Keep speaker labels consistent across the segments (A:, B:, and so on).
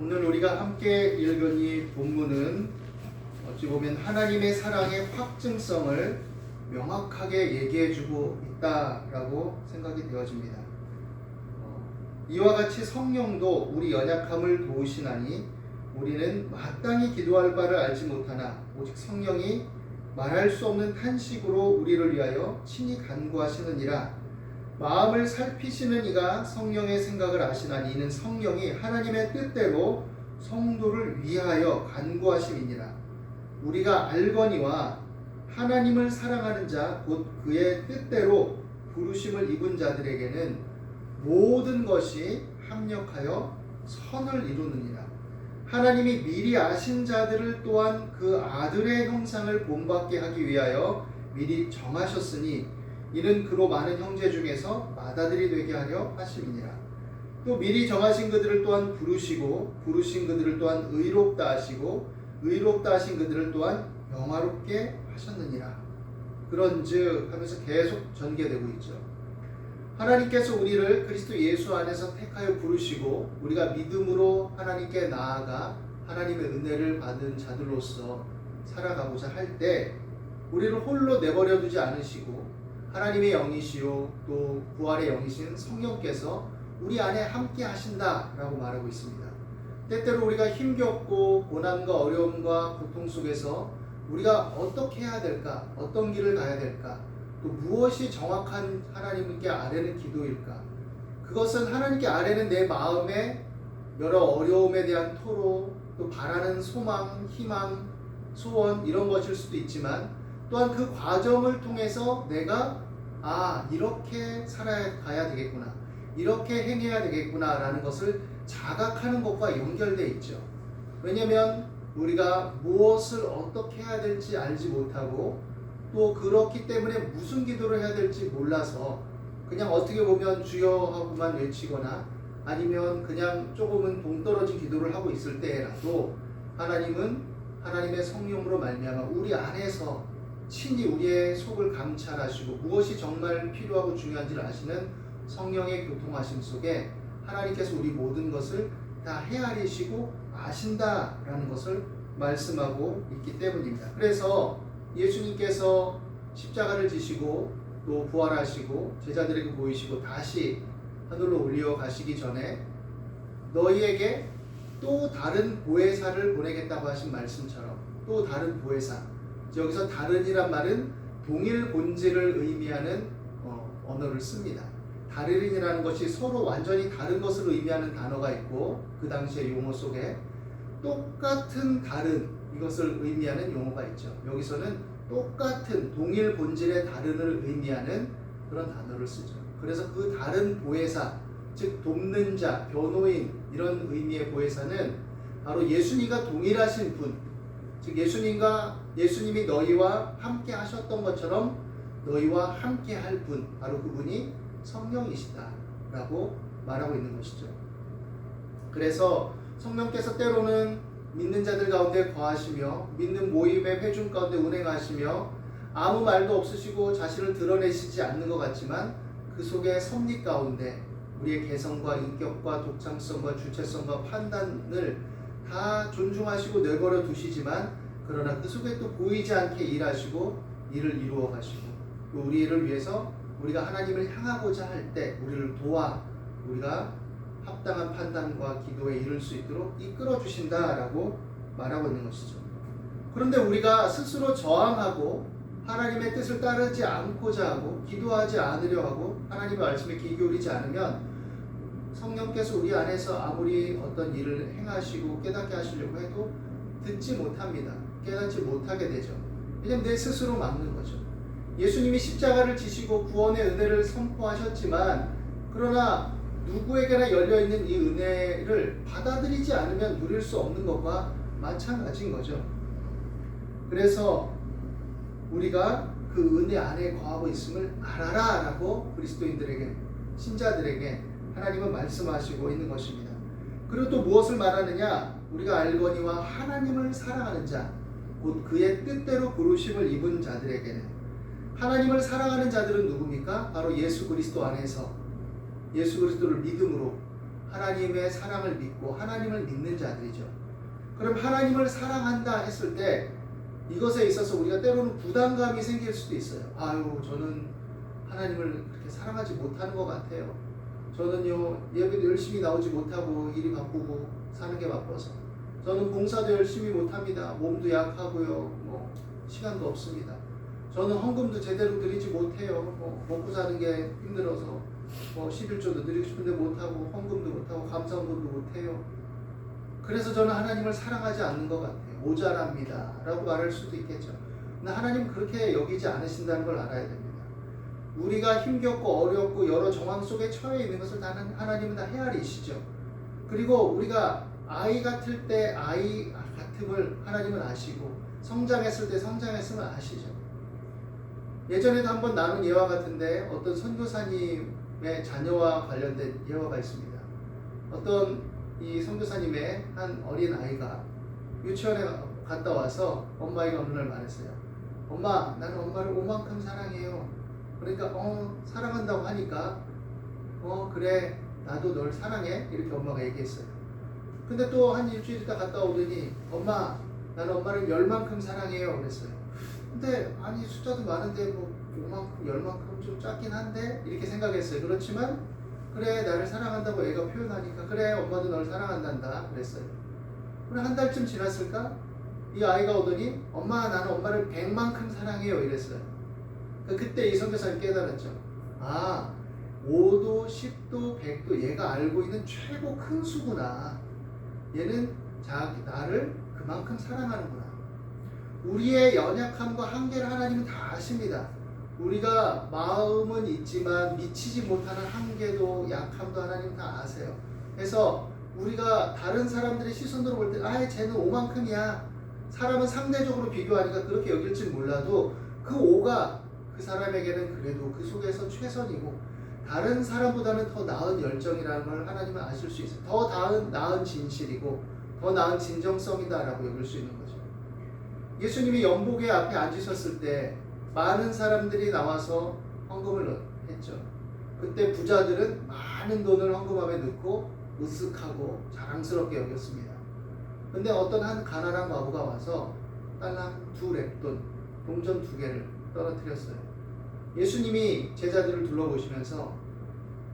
A: 오늘 우리가 함께 읽은 이 본문은 어찌 보면 하나님의 사랑의 확증성을 명확하게 얘기해주고 있다라고 생각이 되어집니다. 이와 같이 성령도 우리 연약함을 도우시나니 우리는 마땅히 기도할 바를 알지 못하나 오직 성령이 말할 수 없는 탄식으로 우리를 위하여 친히 간구하시느니라. 마음을 살피시는 이가 성령의 생각을 아시나니 이는 성령이 하나님의 뜻대로 성도를 위하여 간구하심이니라. 우리가 알거니와 하나님을 사랑하는 자 곧 그의 뜻대로 부르심을 입은 자들에게는 모든 것이 합력하여 선을 이루느니라. 하나님이 미리 아신 자들을 또한 그 아들의 형상을 본받게 하기 위하여 미리 정하셨으니 이는 그로 많은 형제 중에서 맏아들이 되게 하려 하심이니라. 또 미리 정하신 그들을 또한 부르시고 부르신 그들을 또한 의롭다 하시고 의롭다 하신 그들을 또한 영화롭게 하셨느니라. 그런즉 하면서 계속 전개되고 있죠. 하나님께서 우리를 그리스도 예수 안에서 택하여 부르시고 우리가 믿음으로 하나님께 나아가 하나님의 은혜를 받은 자들로서 살아가고자 할 때 우리를 홀로 내버려 두지 않으시고 하나님의 영이시요 또 부활의 영이신 성령께서 우리 안에 함께 하신다라고 말하고 있습니다. 때때로 우리가 힘겹고 고난과 어려움과 고통 속에서 우리가 어떻게 해야 될까? 어떤 길을 가야 될까? 또 무엇이 정확한 하나님께 아뢰는 기도일까? 그것은 하나님께 아뢰는 내 마음의 여러 어려움에 대한 토로, 또 바라는 소망, 희망, 소원 이런 것일 수도 있지만 또한 그 과정을 통해서 내가 이렇게 살아가야 되겠구나, 이렇게 행해야 되겠구나 라는 것을 자각하는 것과 연결되어 있죠. 왜냐하면 우리가 무엇을 어떻게 해야 될지 알지 못하고 또 그렇기 때문에 무슨 기도를 해야 될지 몰라서 그냥 어떻게 보면 주여 하고만 외치거나 아니면 그냥 조금은 동떨어진 기도를 하고 있을 때라도 하나님은 하나님의 성령으로 말미암아 우리 안에서 친히 우리의 속을 감찰하시고 무엇이 정말 필요하고 중요한지를 아시는 성령의 교통하심 속에 하나님께서 우리 모든 것을 다 헤아리시고 아신다라는 것을 말씀하고 있기 때문입니다. 그래서 예수님께서 십자가를 지시고 또 부활하시고 제자들에게 보이시고 다시 하늘로 올려 가시기 전에 너희에게 또 다른 보혜사를 보내겠다고 하신 말씀처럼 또 다른 보혜사, 여기서 다른이란 말은 동일 본질을 의미하는 언어를 씁니다. 다른이라는 것이 서로 완전히 다른 것을 의미하는 단어가 있고 그 당시의 용어 속에 똑같은 다른 이것을 의미하는 용어가 있죠. 여기서는 똑같은 동일 본질의 다른을 의미하는 그런 단어를 쓰죠. 그래서 그 다른 보혜사, 즉 돕는 자, 변호인 이런 의미의 보혜사는 바로 예수님과 동일하신 분, 즉 예수님이 너희와 함께 하셨던 것처럼 너희와 함께 할 분, 바로 그분이 성령이시다라고 말하고 있는 것이죠. 그래서 성령께서 때로는 믿는 자들 가운데 거하시며 믿는 모임의 회중 가운데 운행하시며 아무 말도 없으시고 자신을 드러내시지 않는 것 같지만 그 속에 섭리 가운데 우리의 개성과 인격과 독창성과 주체성과 판단을 다 존중하시고 내버려 두시지만 그러나 그 속에 또 보이지 않게 일하시고 일을 이루어 가시고 또 우리를 위해서 우리가 하나님을 향하고자 할 때 우리를 도와 우리가 합당한 판단과 기도에 이를 수 있도록 이끌어 주신다라고 말하고 있는 것이죠. 그런데 우리가 스스로 저항하고 하나님의 뜻을 따르지 않고자 하고 기도하지 않으려 하고 하나님의 말씀에 귀 기울이지 않으면 성령께서 우리 안에서 아무리 어떤 일을 행하시고 깨닫게 하시려고 해도 듣지 못합니다. 깨닫지 못하게 되죠. 왜냐하면 내 스스로 막는 거죠. 예수님이 십자가를 지시고 구원의 은혜를 선포하셨지만 그러나 누구에게나 열려있는 이 은혜를 받아들이지 않으면 누릴 수 없는 것과 마찬가지인 거죠. 그래서 우리가 그 은혜 안에 거하고 있음을 알아라 라고 그리스도인들에게, 신자들에게 하나님은 말씀하시고 있는 것입니다. 그리고 또 무엇을 말하느냐? 우리가 알거니와 하나님을 사랑하는 자 곧 그의 뜻대로 부르심을 입은 자들에게는, 하나님을 사랑하는 자들은 누굽니까? 바로 예수 그리스도 안에서 예수 그리스도를 믿음으로 하나님의 사랑을 믿고 하나님을 믿는 자들이죠. 그럼 하나님을 사랑한다 했을 때 이것에 있어서 우리가 때로는 부담감이 생길 수도 있어요. 아유, 저는 하나님을 그렇게 사랑하지 못하는 것 같아요. 저는요, 예배도 열심히 나오지 못하고 일이 바쁘고 사는 게 바빠서. 저는 봉사도 열심히 못합니다. 몸도 약하고요. 뭐 시간도 없습니다. 저는 헌금도 제대로 드리지 못해요. 뭐 먹고 사는 게 힘들어서 11조도 드리고 싶은데 못하고 헌금도 못하고 감사헌금도 못해요. 그래서 저는 하나님을 사랑하지 않는 것 같아요. 모자랍니다 라고 말할 수도 있겠죠. 근데 하나님은 그렇게 여기지 않으신다는 걸 알아야 됩니다. 우리가 힘겹고 어렵고 여러 정황 속에 처해 있는 것을 하나님은 다 헤아리시죠. 그리고 우리가 아이 같을 때 아이 같음을 하나님은 아시고 성장했을 때 성장했음을 아시죠. 예전에도 한번 나눈 예화 같은데 어떤 선교사님의 자녀와 관련된 예화가 있습니다. 어떤 이 선교사님의 한 어린 아이가 유치원에 갔다 와서 엄마에게 어느 날 말했어요. 엄마, 나는 엄마를 오만큼 사랑해요. 그러니까 사랑한다고 하니까 그래, 나도 널 사랑해, 이렇게 엄마가 얘기했어요. 근데 또 한 일주일 있다 갔다 오더니 엄마, 나는 엄마를 10만큼 사랑해요 그랬어요. 근데 아니 숫자도 많은데 뭐 5만큼 10만큼 좀 작긴 한데 이렇게 생각했어요. 그렇지만 그래, 나를 사랑한다고 애가 표현하니까 그래, 엄마도 널 사랑한단다 그랬어요. 그래, 한 달쯤 지났을까? 이 아이가 오더니 엄마, 나는 엄마를 100만큼 사랑해요 이랬어요. 그때 이 선교사님 깨달았죠. 5도 10도 100도 얘가 알고 있는 최고 큰 수구나. 얘는 나를 그만큼 사랑하는구나. 우리의 연약함과 한계를 하나님은 다 아십니다. 우리가 마음은 있지만 미치지 못하는 한계도 약함도 하나님 다 아세요. 그래서 우리가 다른 사람들의 시선으로 볼 때 쟤는 5만큼이야. 사람은 상대적으로 비교하니까 그렇게 여길지 몰라도 그 5가 그 사람에게는 그래도 그 속에서 최선이고 다른 사람보다는 더 나은 열정이라는 걸 하나님은 아실 수 있어요. 더 나은 진실이고 더 나은 진정성이다라고 여길 수 있는 거죠. 예수님이 연복의 앞에 앉으셨을 때 많은 사람들이 나와서 헌금을 했죠. 그때 부자들은 많은 돈을 헌금함에 넣고 으쓱하고 자랑스럽게 여겼습니다. 근데 어떤 한 가난한 과부가 와서 딸랑 2렙돈, 동전 2개를 떨어뜨렸어요. 예수님이 제자들을 둘러보시면서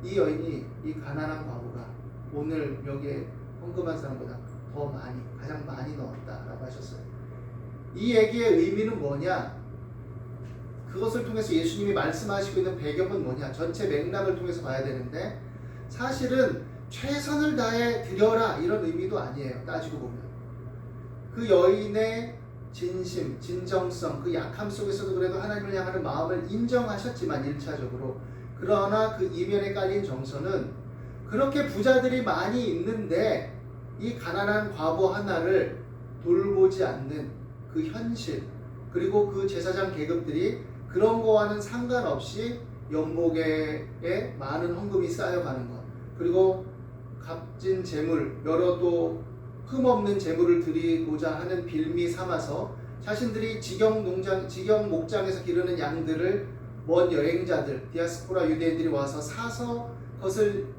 A: 이 여인이, 이 가난한 과부가 오늘 여기에 헌금한 사람보다 더 많이, 가장 많이 넣었다라고 하셨어요. 이 얘기의 의미는 뭐냐? 그것을 통해서 예수님이 말씀하시고 있는 배경은 뭐냐? 전체 맥락을 통해서 봐야 되는데 사실은 최선을 다해 드려라 이런 의미도 아니에요. 따지고 보면 그 여인의 진심, 진정성, 그 약함 속에서도 그래도 하나님을 향하는 마음을 인정하셨지만 1차적으로, 그러나 그 이면에 깔린 정서는 그렇게 부자들이 많이 있는데 이 가난한 과부 하나를 돌보지 않는 그 현실, 그리고 그 제사장 계급들이 그런 거와는 상관없이 연복에 많은 헌금이 쌓여가는 것, 그리고 값진 재물, 여러 또 흠없는 재물을 드리고자 하는 빌미 삼아서 자신들이 직영 목장에서 기르는 양들을 먼 여행자들, 디아스포라 유대인들이 와서 사서 그것을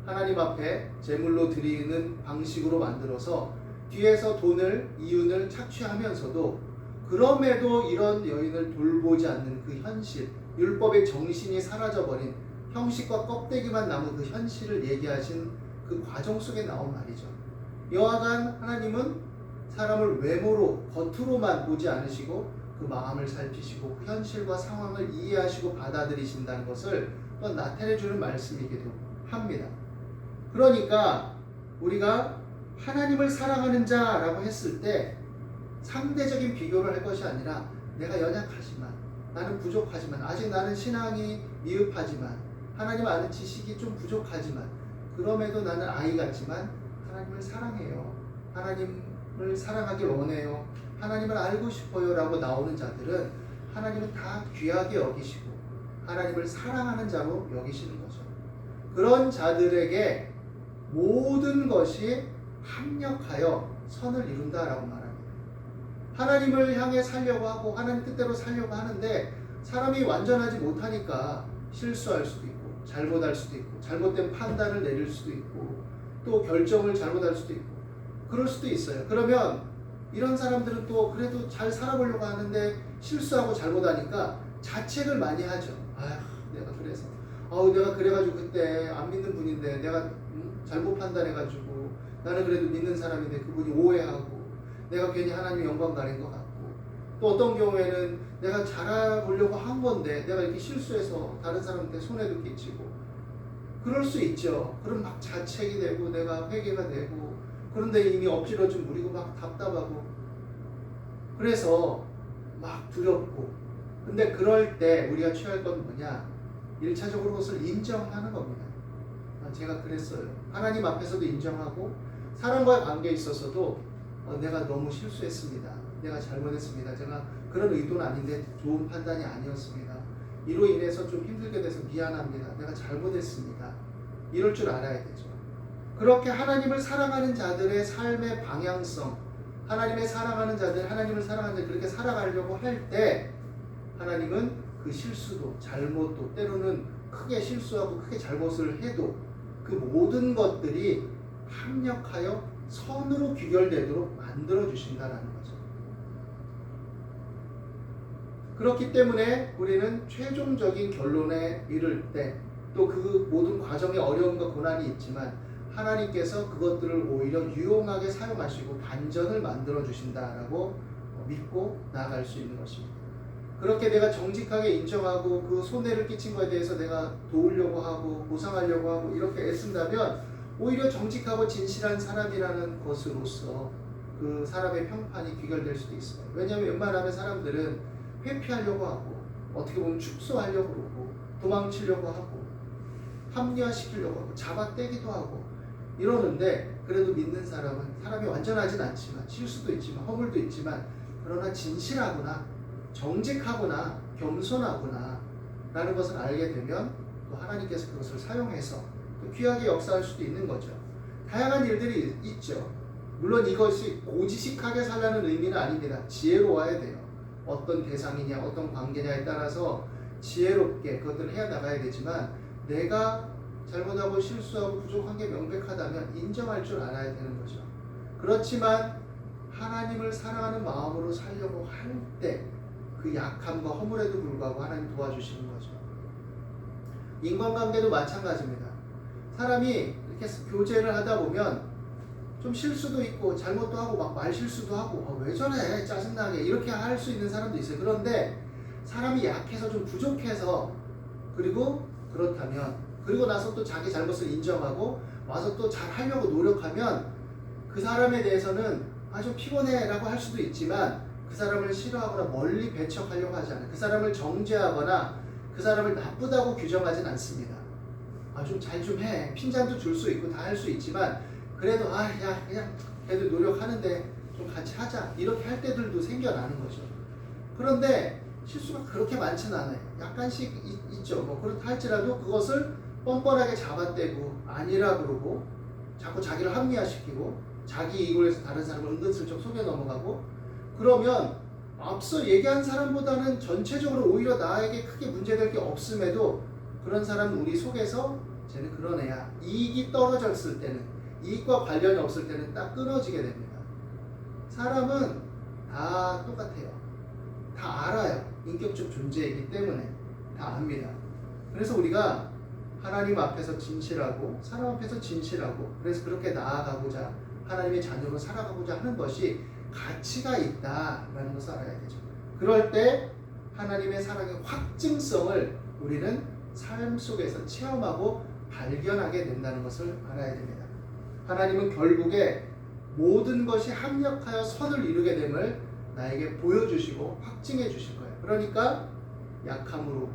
A: 하나님 앞에 제물로 드리는 방식으로 만들어서 뒤에서 이윤을 착취하면서도 그럼에도 이런 여인을 돌보지 않는 그 현실, 율법의 정신이 사라져버린 형식과 껍데기만 남은 그 현실을 얘기하신 그 과정 속에 나온 말이죠. 여하간 하나님은 사람을 외모로, 겉으로만 보지 않으시고 그 마음을 살피시고 그 현실과 상황을 이해하시고 받아들이신다는 것을 또 나타내주는 말씀이기도 합니다. 그러니까 우리가 하나님을 사랑하는 자라고 했을 때 상대적인 비교를 할 것이 아니라 내가 연약하지만, 나는 부족하지만, 아직 나는 신앙이 미흡하지만, 하나님 아는 지식이 좀 부족하지만, 그럼에도 나는 아이 같지만 하나님을 사랑해요. 하나님을 사랑하길 원해요. 하나님을 알고 싶어요 라고 나오는 자들은 하나님은 다 귀하게 여기시고 하나님을 사랑하는 자로 여기시는 거죠. 그런 자들에게 모든 것이 합력하여 선을 이룬다라고 말합니다. 하나님을 향해 살려고 하고 하나님 뜻대로 살려고 하는데 사람이 완전하지 못하니까 실수할 수도 있고 잘못할 수도 있고 잘못된 판단을 내릴 수도 있고 또 결정을 잘못할 수도 있고 그럴 수도 있어요. 그러면 이런 사람들은 또 그래도 잘 살아보려고 하는데 실수하고 잘못하니까 자책을 많이 하죠. 아휴 내가 그래서 내가 그래가지고 그때 안 믿는 분인데 내가 잘못 판단해가지고 나는 그래도 믿는 사람인데 그분이 오해하고 내가 괜히 하나님 영광 가린 것 같고 또 어떤 경우에는 내가 잘해보려고 한 건데 내가 이렇게 실수해서 다른 사람한테 손해도 끼치고 그럴 수 있죠. 그럼 막 자책이 되고 내가 회개가 되고 그런데 이미 엎질러진 물이고 막 답답하고 그래서 막 두렵고 근데 그럴 때 우리가 취할 건 뭐냐 1차적으로 그것을 인정하는 겁니다. 제가 그랬어요. 하나님 앞에서도 인정하고 사람과의 관계에 있어서도 내가 너무 실수했습니다. 내가 잘못했습니다. 제가 그런 의도는 아닌데 좋은 판단이 아니었습니다. 이로 인해서 좀 힘들게 돼서 미안합니다. 내가 잘못했습니다. 이럴 줄 알아야 되죠. 그렇게 하나님을 사랑하는 자들의 삶의 방향성, 하나님을 사랑하는 자들 그렇게 살아가려고 할 때 하나님은 그 실수도 잘못도 때로는 크게 실수하고 크게 잘못을 해도 그 모든 것들이 합력하여 선으로 귀결되도록 만들어 주신다라는 거죠. 그렇기 때문에 우리는 최종적인 결론에 이를 때 또 그 모든 과정에 어려움과 고난이 있지만 하나님께서 그것들을 오히려 유용하게 사용하시고 반전을 만들어 주신다라고 믿고 나아갈 수 있는 것입니다. 그렇게 내가 정직하게 인정하고 그 손해를 끼친 것에 대해서 내가 도우려고 하고 보상하려고 하고 이렇게 애쓴다면 오히려 정직하고 진실한 사람이라는 것으로서 그 사람의 평판이 귀결될 수도 있어요. 왜냐하면 웬만하면 사람들은 회피하려고 하고 어떻게 보면 축소하려고 그러고 도망치려고 하고 합리화시키려고 하고 잡아떼기도 하고 이러는데 그래도 믿는 사람은 사람이 완전하진 않지만 실수도 있지만 허물도 있지만 그러나 진실하구나 정직하구나 겸손하구나 라는 것을 알게 되면 또 하나님께서 그것을 사용해서 또 귀하게 역사할 수도 있는 거죠. 다양한 일들이 있죠. 물론 이것이 고지식하게 살라는 의미는 아닙니다. 지혜로워야 돼요. 어떤 대상이냐 어떤 관계냐에 따라서 지혜롭게 그것들을 해나가야 되지만 내가 잘못하고 실수하고 부족한 게 명백하다면 인정할 줄 알아야 되는 거죠. 그렇지만 하나님을 사랑하는 마음으로 살려고 할 때 그 약함과 허물에도 불구하고 하나님 도와주시는 거죠. 인간관계도 마찬가지입니다. 사람이 이렇게 교제를 하다 보면 좀 실수도 있고 잘못도 하고 막 말실수도 하고 왜 저래 짜증나게 이렇게 할 수 있는 사람도 있어요. 그런데 사람이 약해서 좀 부족해서 그리고 그렇다면 그리고 나서 또 자기 잘못을 인정하고 와서 또 잘 하려고 노력하면 그 사람에 대해서는 아주 피곤해 라고 할 수도 있지만 그 사람을 싫어하거나 멀리 배척하려고 하지 않아요. 그 사람을 정죄하거나 그 사람을 나쁘다고 규정하진 않습니다. 좀 잘 좀 해. 핀잔도 줄 수 있고 다 할 수 있지만 그래도 야 그냥 걔도 노력하는데 좀 같이 하자 이렇게 할 때들도 생겨나는 거죠. 그런데 실수가 그렇게 많지는 않아요. 약간씩 있죠. 뭐 그렇다 할지라도 그것을 뻔뻔하게 잡아떼고 아니라 그러고 자꾸 자기를 합리화시키고 자기 이익을 위해서 다른 사람을 은근슬쩍 속여 넘어가고 그러면 앞서 얘기한 사람보다는 전체적으로 오히려 나에게 크게 문제될 게 없음에도 그런 사람은 우리 속에서 쟤는 그런 애야. 이익이 떨어졌을 때는 이익과 관련이 없을 때는 딱 끊어지게 됩니다. 사람은 다 똑같아요. 다 알아요. 인격적 존재이기 때문에 다 압니다. 그래서 우리가 하나님 앞에서 진실하고 사람 앞에서 진실하고 그래서 그렇게 나아가고자 하나님의 자녀로 살아가고자 하는 것이 가치가 있다라는 것을 알아야 되죠. 그럴 때 하나님의 사랑의 확증성을 우리는 삶 속에서 체험하고 발견하게 된다는 것을 알아야 됩니다. 하나님은 결국에 모든 것이 합력하여 선을 이루게 됨을 나에게 보여주시고 확증해 주실 거예요. 그러니까 약함으로,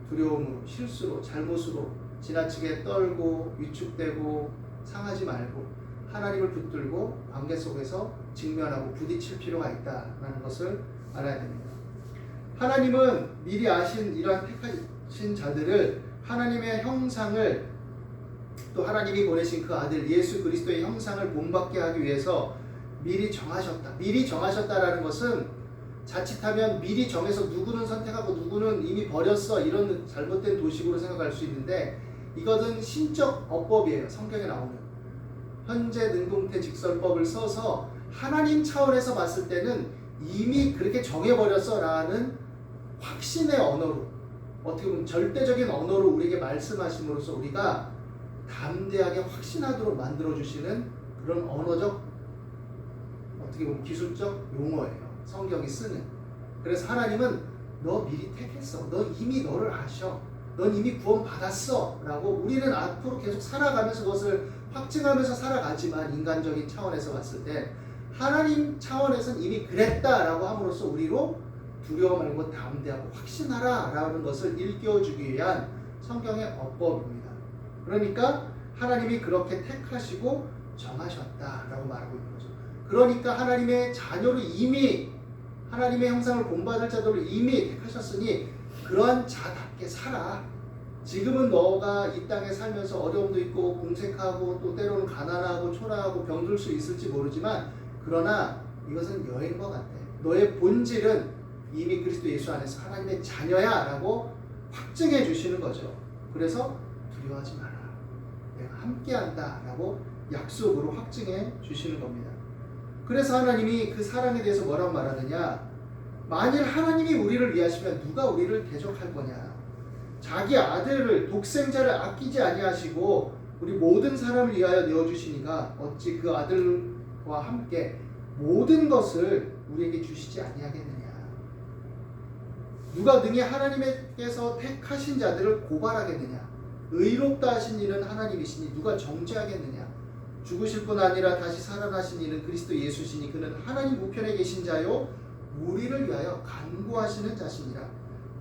A: 두려움으로, 실수로, 잘못으로 지나치게 떨고 위축되고 상하지 말고 하나님을 붙들고 관계 속에서 직면하고 부딪힐 필요가 있다는 것을 알아야 됩니다. 하나님은 미리 아신 이러한 택하신 자들을 하나님의 형상을 또 하나님이 보내신 그 아들 예수 그리스도의 형상을 본받게 하기 위해서 미리 정하셨다. 미리 정하셨다라는 것은 자칫하면 미리 정해서 누구는 선택하고 누구는 이미 버렸어 이런 잘못된 도식으로 생각할 수 있는데 이것은 신적 어법이에요. 성경에 나오는 현재 능동태 직설법을 써서 하나님 차원에서 봤을 때는 이미 그렇게 정해버렸어 라는 확신의 언어로 어떻게 보면 절대적인 언어로 우리에게 말씀하심으로써 우리가 담대하게 확신하도록 만들어주시는 그런 언어적 어떻게 보면 기술적 용어예요. 성경이 쓰는. 그래서 하나님은 너 미리 택했어. 너 이미 너를 아셔. 넌 이미 구원 받았어. 라고 우리는 앞으로 계속 살아가면서 그것을 확증하면서 살아가지만 인간적인 차원에서 봤을 때 하나님 차원에서는 이미 그랬다라고 함으로써 우리로 두려워 말고 담대하고 확신하라 라는 것을 일깨워주기 위한 성경의 어법입니다. 그러니까 하나님이 그렇게 택하시고 정하셨다라고 말하고 있는 거죠. 그러니까 하나님의 자녀로 이미 하나님의 형상을 본받을 자들을 이미 택하셨으니 그러한 자답게 살아. 지금은 너가 이 땅에 살면서 어려움도 있고 공색하고 또 때로는 가난하고 초라하고 병들 수 있을지 모르지만 그러나 이것은 여행과 같아. 너의 본질은 이미 그리스도 예수 안에서 하나님의 자녀야 라고 확증해 주시는 거죠. 그래서 두려워하지 마라. 내가 함께한다 라고 약속으로 확증해 주시는 겁니다. 그래서 하나님이 그 사랑에 대해서 뭐라고 말하느냐. 만일 하나님이 우리를 위하시면 누가 우리를 대적할 거냐. 자기 아들을 독생자를 아끼지 아니하시고 우리 모든 사람을 위하여 내어주시니까 어찌 그 아들과 함께 모든 것을 우리에게 주시지 아니하겠느냐. 누가 능히 하나님께서 택하신 자들을 고발하겠느냐. 의롭다 하신 이는 하나님이시니 누가 정죄하겠느냐. 죽으실 뿐 아니라 다시 살아나신 이는 그리스도 예수시니 그는 하나님 우편에 계신 자요 우리를 위하여 간구하시는 자시니라.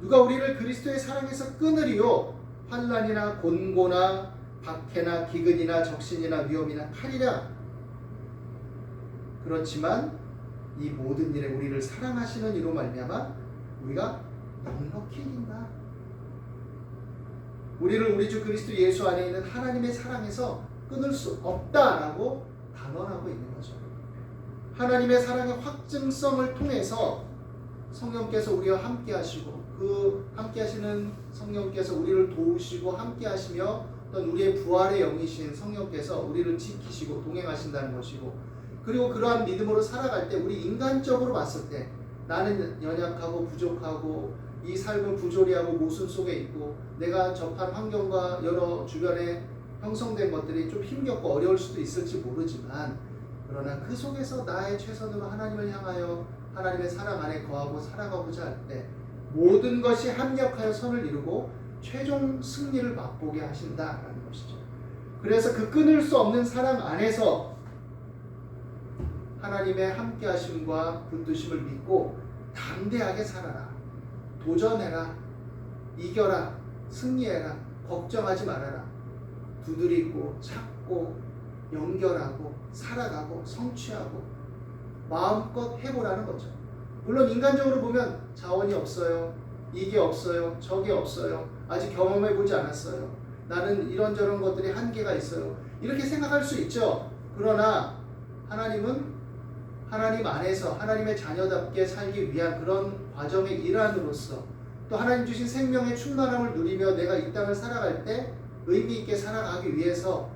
A: 누가 우리를 그리스도의 사랑에서 끊으리요. 환난이나 곤고나 박해나 기근이나 적신이나 위험이나 칼이라. 그렇지만 이 모든 일에 우리를 사랑하시는 이로 말미암아 우리가 넉넉히 이긴다. 우리를 우리 주 그리스도 예수 안에 있는 하나님의 사랑에서 끊을 수 없다라고 단언하고 있는 거죠. 하나님의 사랑의 확증성을 통해서 성령께서 우리와 함께 하시고 그 함께 하시는 성령께서 우리를 도우시고 함께 하시며 어떤 우리의 부활의 영이신 성령께서 우리를 지키시고 동행하신다는 것이고 그리고 그러한 믿음으로 살아갈 때 우리 인간적으로 봤을 때 나는 연약하고 부족하고 이 삶은 부조리하고 모순 속에 있고 내가 접한 환경과 여러 주변에 형성된 것들이 좀 힘겹고 어려울 수도 있을지 모르지만 그러나 그 속에서 나의 최선으로 하나님을 향하여 하나님의 사랑 안에 거하고 살아가고자 할 때 모든 것이 합력하여 선을 이루고 최종 승리를 맛보게 하신다라는 것이죠. 그래서 그 끊을 수 없는 사랑 안에서 하나님의 함께 하심과 붙드심을 믿고 담대하게 살아라. 도전해라. 이겨라. 승리해라. 걱정하지 말아라. 두드리고 찾고 연결하고 살아가고 성취하고 마음껏 해보라는 거죠. 물론 인간적으로 보면 자원이 없어요. 이게 없어요. 저게 없어요. 아직 경험해보지 않았어요. 나는 이런저런 것들이 한계가 있어요. 이렇게 생각할 수 있죠. 그러나 하나님은 하나님 안에서 하나님의 자녀답게 살기 위한 그런 과정의 일환으로서 또 하나님 주신 생명의 충만함을 누리며 내가 이 땅을 살아갈 때 의미 있게 살아가기 위해서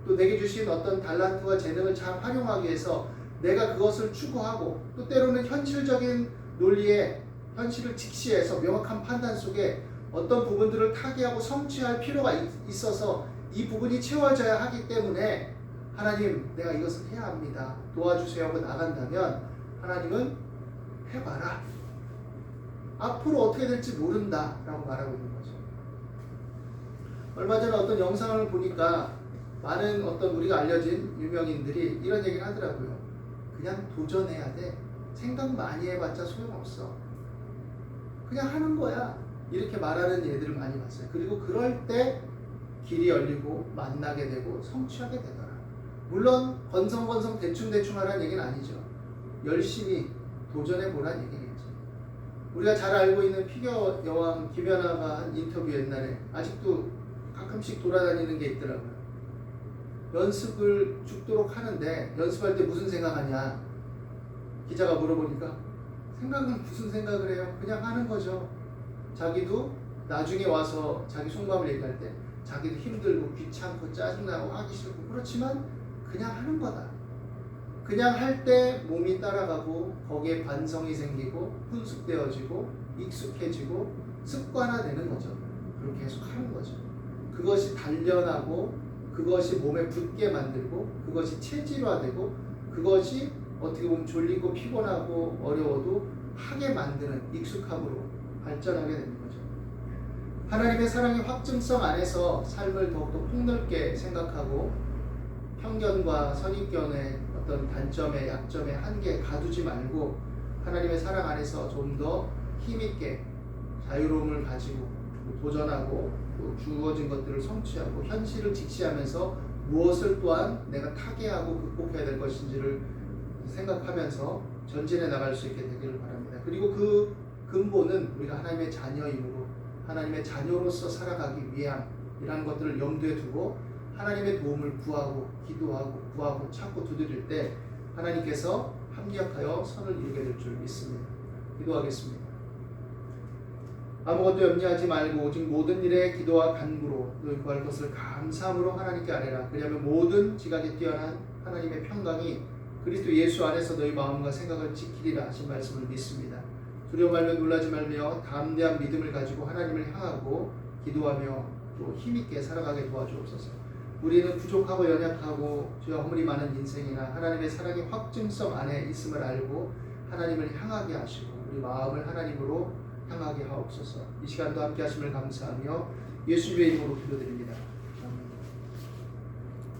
A: 또 내게 주신 어떤 달란트와 재능을 잘 활용하기 위해서 내가 그것을 추구하고 또 때로는 현실적인 논리에 현실을 직시해서 명확한 판단 속에 어떤 부분들을 타개하고 성취할 필요가 있어서 이 부분이 채워져야 하기 때문에 하나님 내가 이것을 해야 합니다. 도와주세요 하고 나간다면 하나님은 해봐라. 앞으로 어떻게 될지 모른다 라고 말하고 있는 거죠. 얼마 전에 어떤 영상을 보니까 많은 어떤 우리가 알려진 유명인들이 이런 얘기를 하더라고요. 그냥 도전해야 돼. 생각 많이 해봤자 소용없어. 그냥 하는 거야. 이렇게 말하는 예들을 많이 봤어요. 그리고 그럴 때 길이 열리고 만나게 되고 성취하게 되더라. 물론 건성건성 대충대충 하라는 얘기는 아니죠. 열심히 도전해보라는 얘기겠죠. 우리가 잘 알고 있는 피겨 여왕 김연아가 한 인터뷰 옛날에 아직도 가끔씩 돌아다니는 게 있더라고요. 연습을 죽도록 하는데 연습할 때 무슨 생각하냐 기자가 물어보니까 생각은 무슨 생각을 해요? 그냥 하는 거죠. 자기도 나중에 와서 자기 속마음을 얘기할 때 자기도 힘들고 귀찮고 짜증나고 하기 싫고 그렇지만 그냥 하는 거다. 그냥 할 때 몸이 따라가고 거기에 반성이 생기고 훈숙되어지고 익숙해지고 습관화되는 거죠. 그렇게 계속 하는 거죠. 그것이 단련하고 그것이 몸에 붙게 만들고 그것이 체질화되고 그것이 어떻게 보면 졸리고 피곤하고 어려워도 하게 만드는 익숙함으로 발전하게 되는 거죠. 하나님의 사랑의 확증성 안에서 삶을 더욱더 폭넓게 생각하고 편견과 선입견의 어떤 단점에 약점에 한계에 가두지 말고 하나님의 사랑 안에서 좀 더 힘있게 자유로움을 가지고 도전하고 또 주어진 것들을 성취하고 현실을 직시하면서 무엇을 또한 내가 타개하고 극복해야 될 것인지를 생각하면서 전진해 나갈 수 있게 되기를 바랍니다. 그리고 그 근본은 우리가 하나님의 자녀이므로 하나님의 자녀로서 살아가기 위함이라는 것들을 염두에 두고 하나님의 도움을 구하고 기도하고 구하고 찾고 두드릴 때 하나님께서 합력하여 선을 이루게 될 줄 믿습니다. 기도하겠습니다. 아무것도 염려하지 말고 오직 모든 일에 기도와 간구로 너희 구할 것을 감사함으로 하나님께 아뢰라. 그리하면 모든 지각에 뛰어난 하나님의 평강이 그리스도 예수 안에서 너희 마음과 생각을 지키리라 하신 말씀을 믿습니다. 두려워 말며 놀라지 말며 담대한 믿음을 가지고 하나님을 향하고 기도하며 또 힘있게 살아가게 도와주옵소서. 우리는 부족하고 연약하고 죄와 허물이 많은 인생이나 하나님의 사랑의 확증성 안에 있음을 알고 하나님을 향하게 하시고 우리 마음을 하나님으로 향하게 하옵소서. 이 시간도 함께 하심을 감사하며 예수님의 이름으로 기도드립니다.